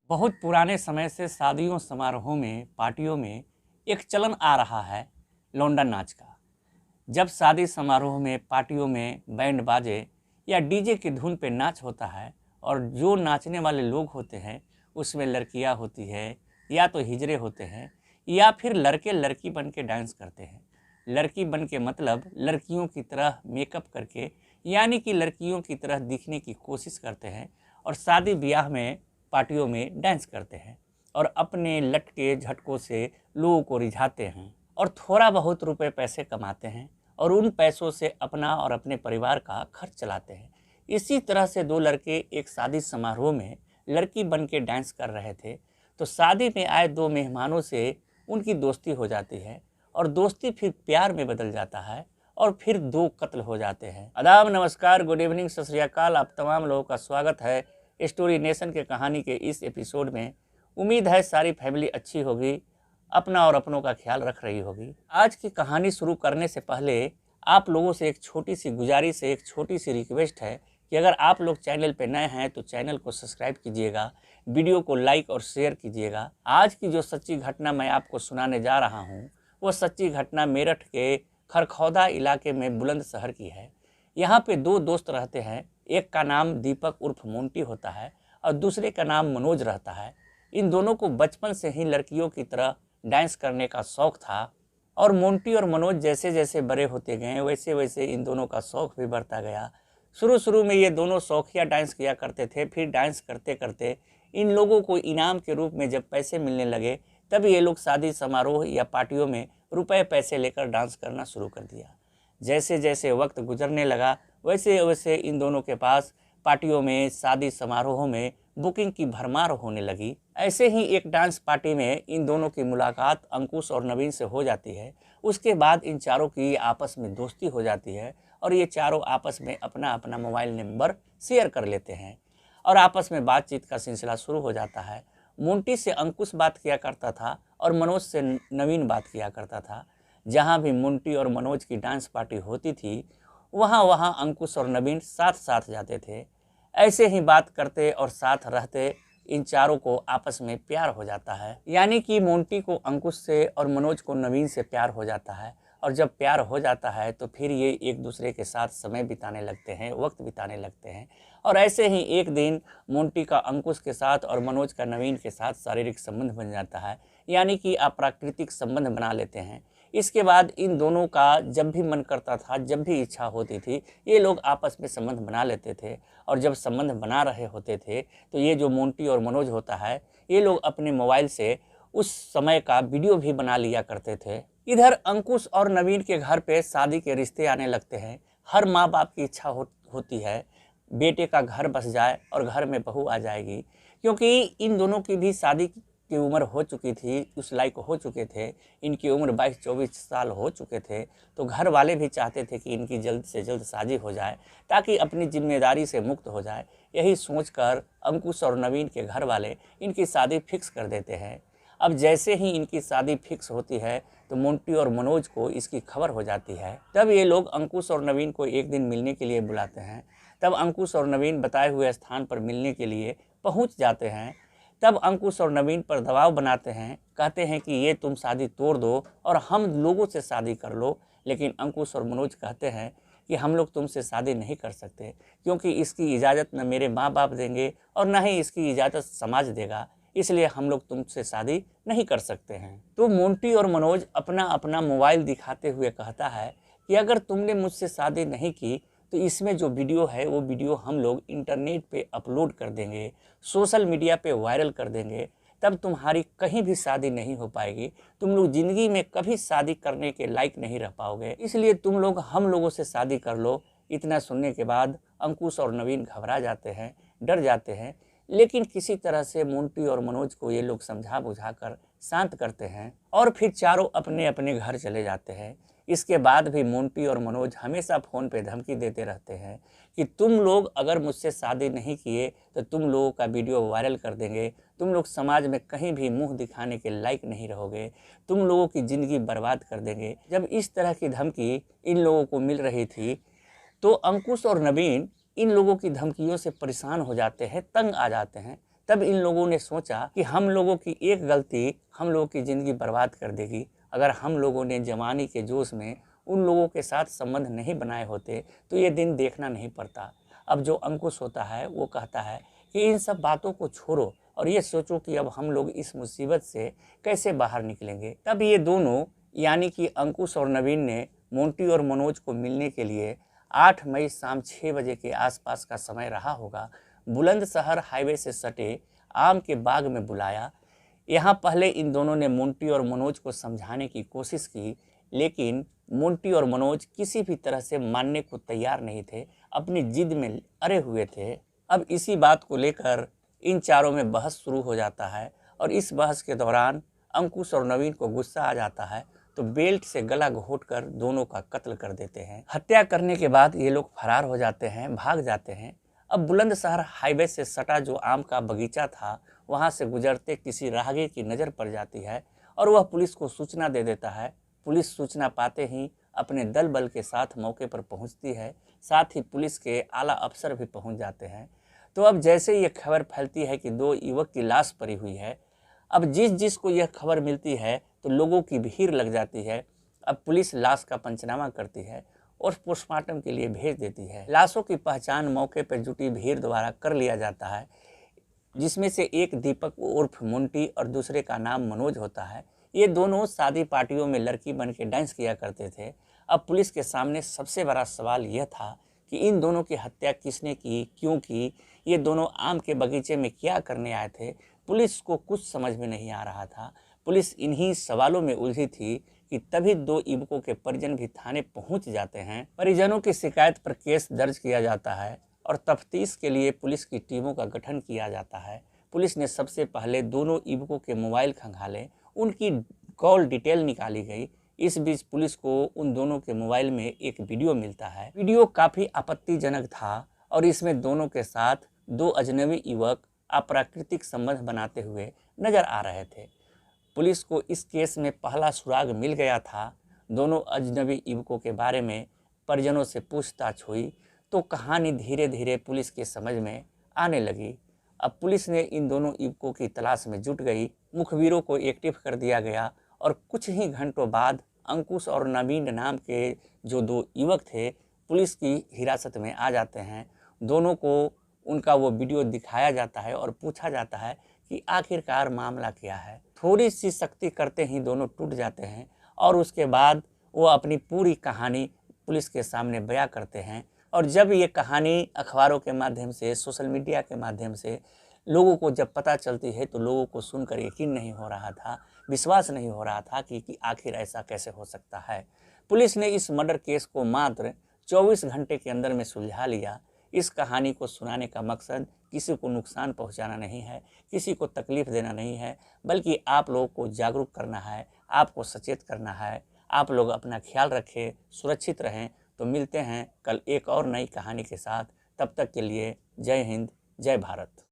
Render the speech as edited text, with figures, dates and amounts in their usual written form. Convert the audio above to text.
बहुत पुराने समय से शादियों समारोहों में पार्टियों में एक चलन आ रहा है लौंडा नाच का। जब शादी समारोह में पार्टियों में बैंड बाजे या डीजे की धुन पे नाच होता है और जो नाचने वाले लोग होते हैं उसमें लड़कियां होती है या तो हिजड़े होते हैं या फिर लड़के लड़की बन के डांस करते हैं। लड़की बन के मतलब लड़कियों की तरह मेकअप करके, यानी कि लड़कियों की तरह दिखने की कोशिश करते हैं और शादी ब्याह में पार्टियों में डांस करते हैं और अपने लटके झटकों से लोगों को रिझाते हैं और थोड़ा बहुत रुपए पैसे कमाते हैं और उन पैसों से अपना और अपने परिवार का खर्च चलाते हैं। इसी तरह से दो लड़के एक शादी समारोह में लड़की बन के डांस कर रहे थे तो शादी में आए दो मेहमानों से उनकी दोस्ती हो जाती है और दोस्ती फिर प्यार में बदल जाता है और फिर दो कत्ल हो जाते हैं। आदाब, नमस्कार, गुड इवनिंग, सत श्री अकाल। आप तमाम लोगों का स्वागत है स्टोरी नेशन के कहानी के इस एपिसोड में। उम्मीद है सारी फैमिली अच्छी होगी, अपना और अपनों का ख्याल रख रही होगी। आज की कहानी शुरू करने से पहले आप लोगों से एक छोटी सी गुजारिश है, एक छोटी सी रिक्वेस्ट है कि अगर आप लोग चैनल पे नए हैं तो चैनल को सब्सक्राइब कीजिएगा, वीडियो को लाइक और शेयर कीजिएगा। आज की जो सच्ची घटना मैं आपको सुनाने जा रहा हूँ वो सच्ची घटना मेरठ के खरखौदा इलाके में बुलंदशहर की है। यहाँ पे दो दोस्त रहते हैं, एक का नाम दीपक उर्फ मोंटी होता है और दूसरे का नाम मनोज रहता है। इन दोनों को बचपन से ही लड़कियों की तरह डांस करने का शौक था और मोंटी और मनोज जैसे जैसे बड़े होते गए वैसे वैसे इन दोनों का शौक भी बढ़ता गया। शुरू में ये दोनों शौकिया डांस किया करते थे, फिर डांस करते करते इन लोगों को इनाम के रूप में जब पैसे मिलने लगे तब ये लोग शादी समारोह या पार्टियों में रुपए पैसे लेकर डांस करना शुरू कर दिया। जैसे जैसे वक्त गुजरने लगा वैसे वैसे इन दोनों के पास पार्टियों में, शादी समारोहों में बुकिंग की भरमार होने लगी। ऐसे ही एक डांस पार्टी में इन दोनों की मुलाकात अंकुश और नवीन से हो जाती है। उसके बाद इन चारों की आपस में दोस्ती हो जाती है और ये चारों आपस में अपना अपना मोबाइल नंबर शेयर कर लेते हैं और आपस में बातचीत का सिलसिला शुरू हो जाता है। मोंटी से अंकुश बात किया करता था और मनोज से नवीन बात किया करता था। जहाँ भी मोंटी और मनोज की डांस पार्टी होती थी वहाँ वहाँ अंकुश और नवीन साथ साथ जाते थे। ऐसे ही बात करते और साथ रहते इन चारों को आपस में प्यार हो जाता है, यानी कि मोंटी को अंकुश से और मनोज को नवीन से प्यार हो जाता है। और जब प्यार हो जाता है तो फिर ये एक दूसरे के साथ समय बिताने लगते हैं, वक्त बिताने लगते हैं। और ऐसे ही एक दिन मोंटी का अंकुश के साथ और मनोज का नवीन के साथ शारीरिक संबंध बन जाता है, यानी कि अप्राकृतिक संबंध बना लेते हैं। इसके बाद इन दोनों का जब भी मन करता था, जब भी इच्छा होती थी, ये लोग आपस में संबंध बना लेते थे। और जब संबंध बना रहे होते थे तो ये जो मोंटी और मनोज होता है ये लोग अपने मोबाइल से उस समय का वीडियो भी बना लिया करते थे। इधर अंकुश और नवीन के घर पे शादी के रिश्ते आने लगते हैं। हर माँ बाप की इच्छा होती है बेटे का घर बस जाए और घर में बहू आ जाएगी, क्योंकि इन दोनों की भी शादी की उम्र हो चुकी थी, उस लायक हो चुके थे। इनकी उम्र 22-24 साल हो चुके थे तो घर वाले भी चाहते थे कि इनकी जल्द से जल्द शादी हो जाए ताकि अपनी जिम्मेदारी से मुक्त हो जाए। यही सोचकर अंकुश और नवीन के घर वाले इनकी शादी फिक्स कर देते हैं। अब जैसे ही इनकी शादी फिक्स होती है तो मोंटी और मनोज को इसकी खबर हो जाती है। तब ये लोग अंकुश और नवीन को एक दिन मिलने के लिए बुलाते हैं। तब अंकुश और नवीन बताए हुए स्थान पर मिलने के लिए पहुंच जाते हैं। तब अंकुश और नवीन पर दबाव बनाते हैं, कहते हैं कि ये तुम शादी तोड़ दो और हम लोगों से शादी कर लो। लेकिन अंकुश और मनोज कहते हैं कि हम लोग तुमसे शादी नहीं कर सकते, क्योंकि इसकी इजाज़त न मेरे माँ बाप देंगे और न ही इसकी इजाज़त समाज देगा, इसलिए हम लोग तुमसे शादी नहीं कर सकते हैं। तो मोंटी और मनोज अपना अपना मोबाइल दिखाते हुए कहता है कि अगर तुमने मुझसे शादी नहीं की तो इसमें जो वीडियो है वो वीडियो हम लोग इंटरनेट पे अपलोड कर देंगे, सोशल मीडिया पे वायरल कर देंगे, तब तुम्हारी कहीं भी शादी नहीं हो पाएगी। तुम लोग ज़िंदगी में कभी शादी करने के लायक नहीं रह पाओगे, इसलिए तुम लोग हम लोगों से शादी कर लो। इतना सुनने के बाद अंकुश और नवीन घबरा जाते हैं, डर जाते हैं, लेकिन किसी तरह से मोंटी और मनोज को ये लोग समझा बुझा कर शांत करते हैं और फिर चारों अपने अपने घर चले जाते हैं। इसके बाद भी मोंटी और मनोज हमेशा फ़ोन पे धमकी देते रहते हैं कि तुम लोग अगर मुझसे शादी नहीं किए तो तुम लोगों का वीडियो वायरल कर देंगे, तुम लोग समाज में कहीं भी मुंह दिखाने के लायक नहीं रहोगे, तुम लोगों की ज़िंदगी बर्बाद कर देंगे। जब इस तरह की धमकी इन लोगों को मिल रही थी तो अंकुश और नवीन इन लोगों की धमकियों से परेशान हो जाते हैं, तंग आ जाते हैं। तब इन लोगों ने सोचा कि हम लोगों की एक गलती हम लोगों की ज़िंदगी बर्बाद कर देगी। अगर हम लोगों ने जवानी के जोश में उन लोगों के साथ संबंध नहीं बनाए होते तो ये दिन देखना नहीं पड़ता। अब जो अंकुश होता है वो कहता है कि इन सब बातों को छोड़ो और ये सोचो कि अब हम लोग इस मुसीबत से कैसे बाहर निकलेंगे। तब ये दोनों यानी कि अंकुश और नवीन ने मोंटी और मनोज को मिलने के लिए 8 मई शाम 6 बजे के आसपास का समय रहा होगा, बुलंदशहर हाईवे से सटे आम के बाग में बुलाया। यहाँ पहले इन दोनों ने मोंटी और मनोज को समझाने की कोशिश की, लेकिन मोंटी और मनोज किसी भी तरह से मानने को तैयार नहीं थे, अपनी जिद में अड़े हुए थे। अब इसी बात को लेकर इन चारों में बहस शुरू हो जाता है और इस बहस के दौरान अंकुश और नवीन को गुस्सा आ जाता है तो बेल्ट से गला घोंटकर दोनों का कत्ल कर देते हैं। हत्या करने के बाद ये लोग फरार हो जाते हैं, भाग जाते हैं। अब बुलंदशहर हाईवे से सटा जो आम का बगीचा था, वहाँ से गुजरते किसी राहगीर की नज़र पड़ जाती है और वह पुलिस को सूचना दे देता है। पुलिस सूचना पाते ही अपने दल बल के साथ मौके पर पहुंचती है, साथ ही पुलिस के आला अफसर भी पहुंच जाते हैं। तो अब जैसे ये खबर फैलती है कि 2 युवक की लाश पड़ी हुई है, अब जिस को यह खबर मिलती है तो लोगों की भीड़ लग जाती है। अब पुलिस लाश का पंचनामा करती है और पोस्टमार्टम के लिए भेज देती है। लाशों की पहचान मौके पर जुटी भीड़ द्वारा कर लिया जाता है, जिसमें से एक दीपक उर्फ मुंटी और दूसरे का नाम मनोज होता है। ये दोनों शादी पार्टियों में लड़की बन के डांस किया करते थे। अब पुलिस के सामने सबसे बड़ा सवाल यह था कि इन दोनों की हत्या किसने की, क्यों की, ये दोनों आम के बगीचे में क्या करने आए थे। पुलिस को कुछ समझ में नहीं आ रहा था। पुलिस इन्हीं सवालों में उलझी थी कि तभी 2 युवकों के परिजन भी थाने पहुंच जाते हैं। परिजनों की शिकायत पर केस दर्ज किया जाता है और तफ्तीश के लिए पुलिस की टीमों का गठन किया जाता है। पुलिस ने सबसे पहले दोनों युवकों के मोबाइल खंगाले, उनकी कॉल डिटेल निकाली गई। इस बीच पुलिस को उन दोनों के मोबाइल में एक वीडियो मिलता है। वीडियो काफ़ी आपत्तिजनक था और इसमें दोनों के साथ 2 अजनबी युवक अप्राकृतिक संबंध बनाते हुए नजर आ रहे थे। पुलिस को इस केस में पहला सुराग मिल गया था। दोनों अजनबी युवकों के बारे में परिजनों से पूछताछ हुई तो कहानी धीरे धीरे पुलिस के समझ में आने लगी। अब पुलिस ने इन दोनों युवकों की तलाश में जुट गई। मुखबिरों को एक्टिव कर दिया गया और कुछ ही घंटों बाद अंकुश और नवीन नाम के जो 2 युवक थे पुलिस की हिरासत में आ जाते हैं। दोनों को उनका वो वीडियो दिखाया जाता है और पूछा जाता है कि आखिरकार मामला क्या है। थोड़ी सी सख्ती करते ही दोनों टूट जाते हैं और उसके बाद वो अपनी पूरी कहानी पुलिस के सामने बयां करते हैं। और जब ये कहानी अखबारों के माध्यम से, सोशल मीडिया के माध्यम से लोगों को जब पता चलती है तो लोगों को सुनकर यकीन नहीं हो रहा था, विश्वास नहीं हो रहा था कि आखिर ऐसा कैसे हो सकता है। पुलिस ने इस मर्डर केस को मात्र 24 घंटे के अंदर में सुलझा लिया। इस कहानी को सुनाने का मकसद किसी को नुकसान पहुंचाना नहीं है, किसी को तकलीफ देना नहीं है, बल्कि आप लोगों को जागरूक करना है, आपको सचेत करना है। आप लोग अपना ख्याल रखें, सुरक्षित रहें। तो मिलते हैं कल एक और नई कहानी के साथ। तब तक के लिए जय हिंद, जय भारत।